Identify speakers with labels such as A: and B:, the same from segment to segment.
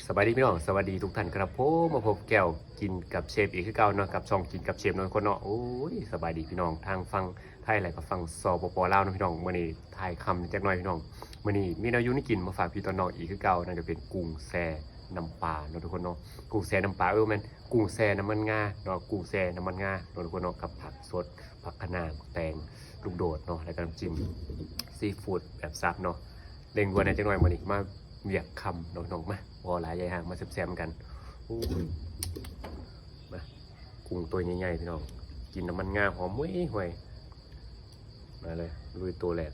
A: สวัสดีพี่น้องสวัสดีทุกท่านครับผมมาพบแก้วกินกับเชฟอีกคือเก่าเนาะกับช่องกินกับเชฟนนท์คนเนาะโอ้ยสบายดีพี่น้องทางฟังไทยอะไรก็ฟังสปปลาวนะพี่น้องมื้อนี้ถ่ายคำจักหน่อยพี่น้องมื้อนี้มีแนวอยู่นี่กินมาฝากพี่ตอนน้องอีกคือเก่านั่นก็เป็นกุ้งแซ่น้ำปลาเนาะทุกคนเนาะกุ้งแซ่น้ำปลาแม่นกุ้งแซ่น้ำมันงาเนาะกุ้งแซ่น้ำมันงาเนาะทุกคนเนาะกับผักสดผักคะน้าแตงลูกโดดเนาะแล้วก็น้ำจิ้มซีฟู้ดแบบซับเนาะเล่งวัวในจักหน่อยมื้อนี้มาเวียกคำน้องๆมาพอหลายใหญ่ห่างมาแซมๆกันมากุ้งตัวใหญ่ๆพี่น้องกินน้ำมันงาหอมห่วยมาเลยลุยตัวแรก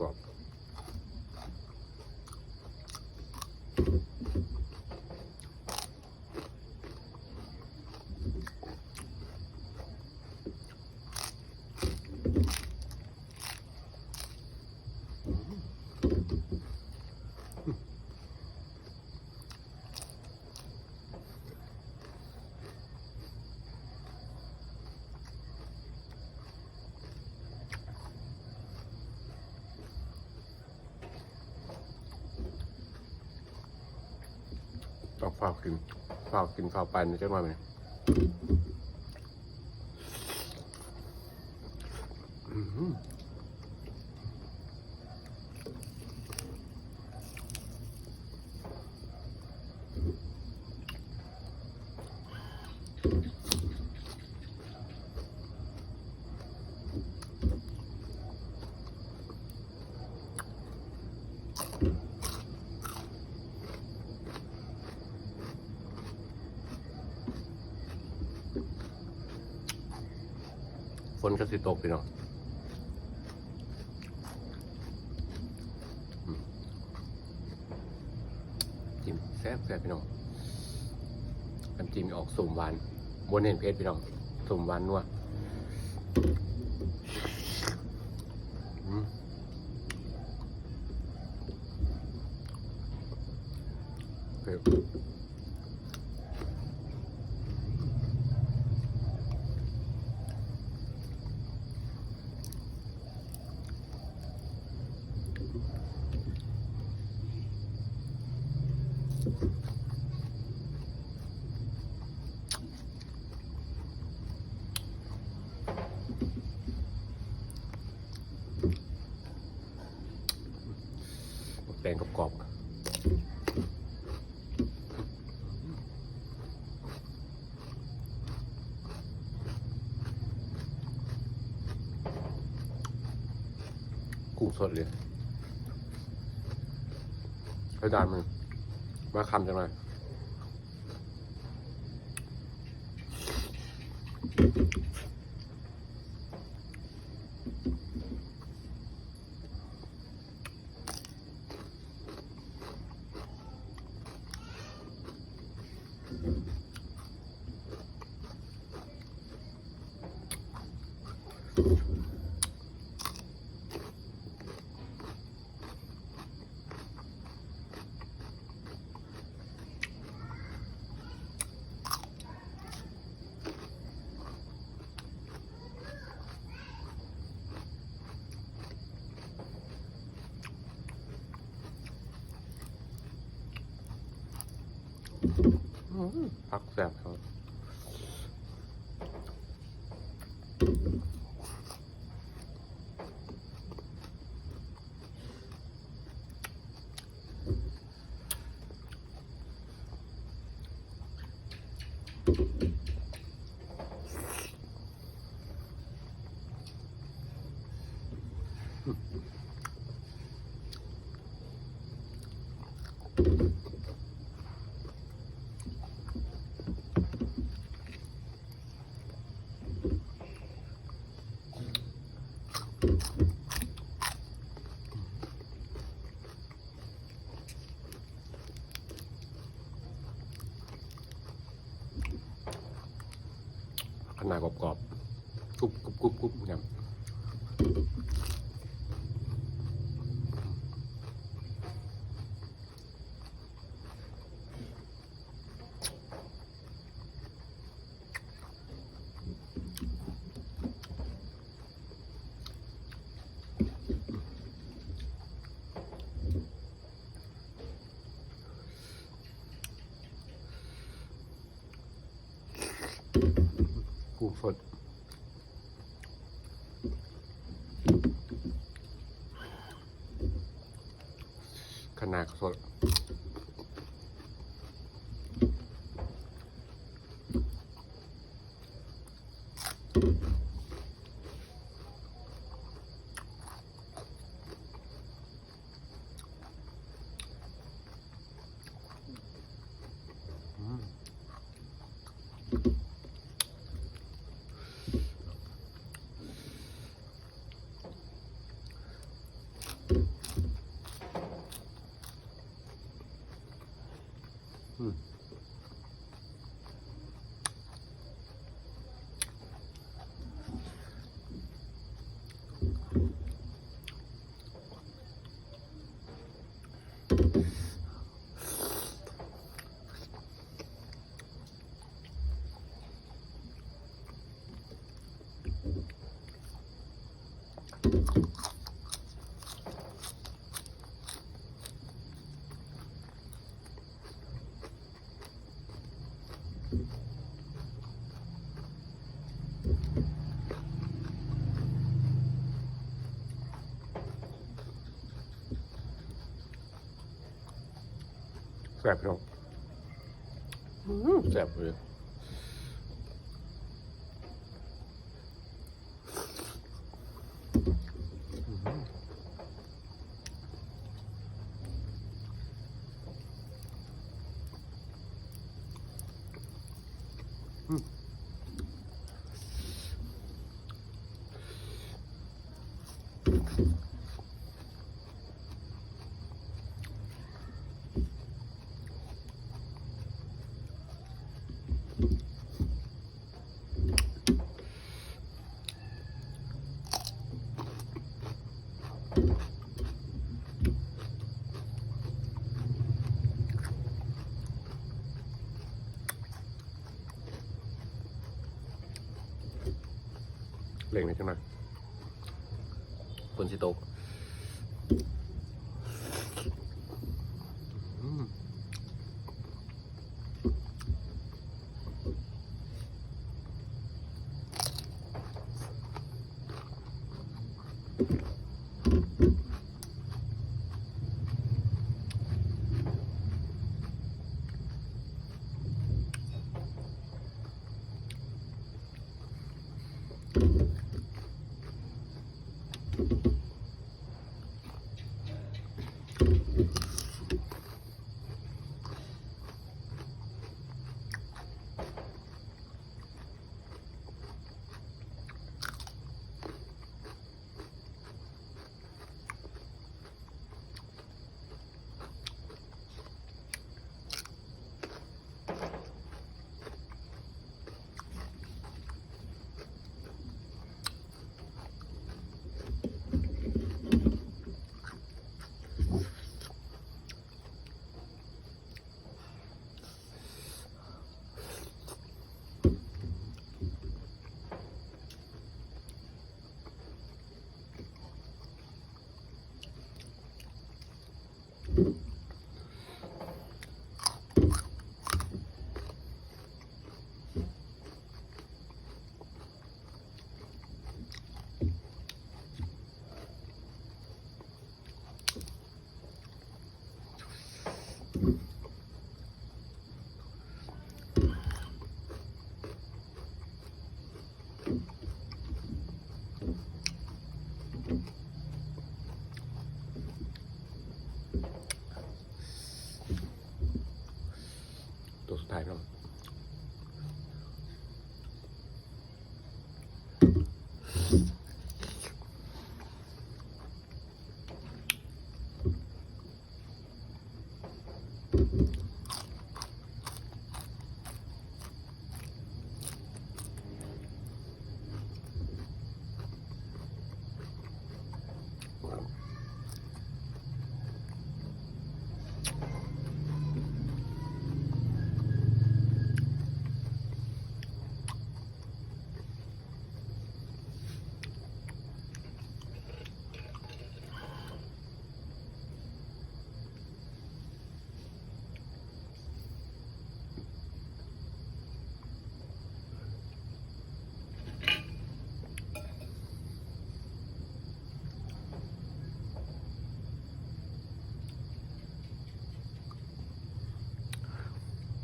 A: กรอบต้องฝ้ากินฝ้าไปนะจังหวะไหมฝนก็สิตกพี่น้องจิ้มแซ่บพี่น้องน้ำจิ้มออกสุ่มหวานบนเห็นเพชรพี่น้องสุ่มหวานนัวเปรี้ยวแป้งกรอบกุ้งสดเลยให้ดานมันมาคำจังเลยพักแซ่บครับ ขนาดกรอบๆกรุบกรุบกรุบกรุบครับกุ้งสดขนาดสดแซ่บพี่น้องแซ่บเลยเล่งนิดหน่อยฝนสิตกตัวสุดท้ายพี่น้อง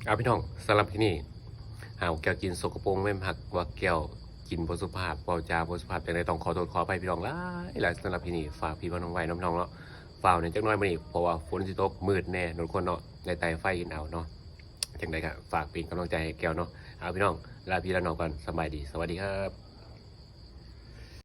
A: เอาพี่น้องสำหรับที่นี่หากแก้วกินสกปรกไม่หักว่าแก้วกินบสุภาพเบาจาบสุภาพจังไดต้องขอโทษขอไปพี่น้องหลายสำหรับที่นี่ฝากพี่น้องไว้น้องเนาะฝ่าวเนี่ยจักน้อยมานี่เพราะว่าฝนสิตกมืดแน่นนคนเนาะในไต่ไฟกินเอาเนาะจังไดก็ฝากเป็นกำลังใจให้แก้วเนาะเอาพี่น้องลาพี่ลาน้องก่อนสบายดีสวัสดีครับ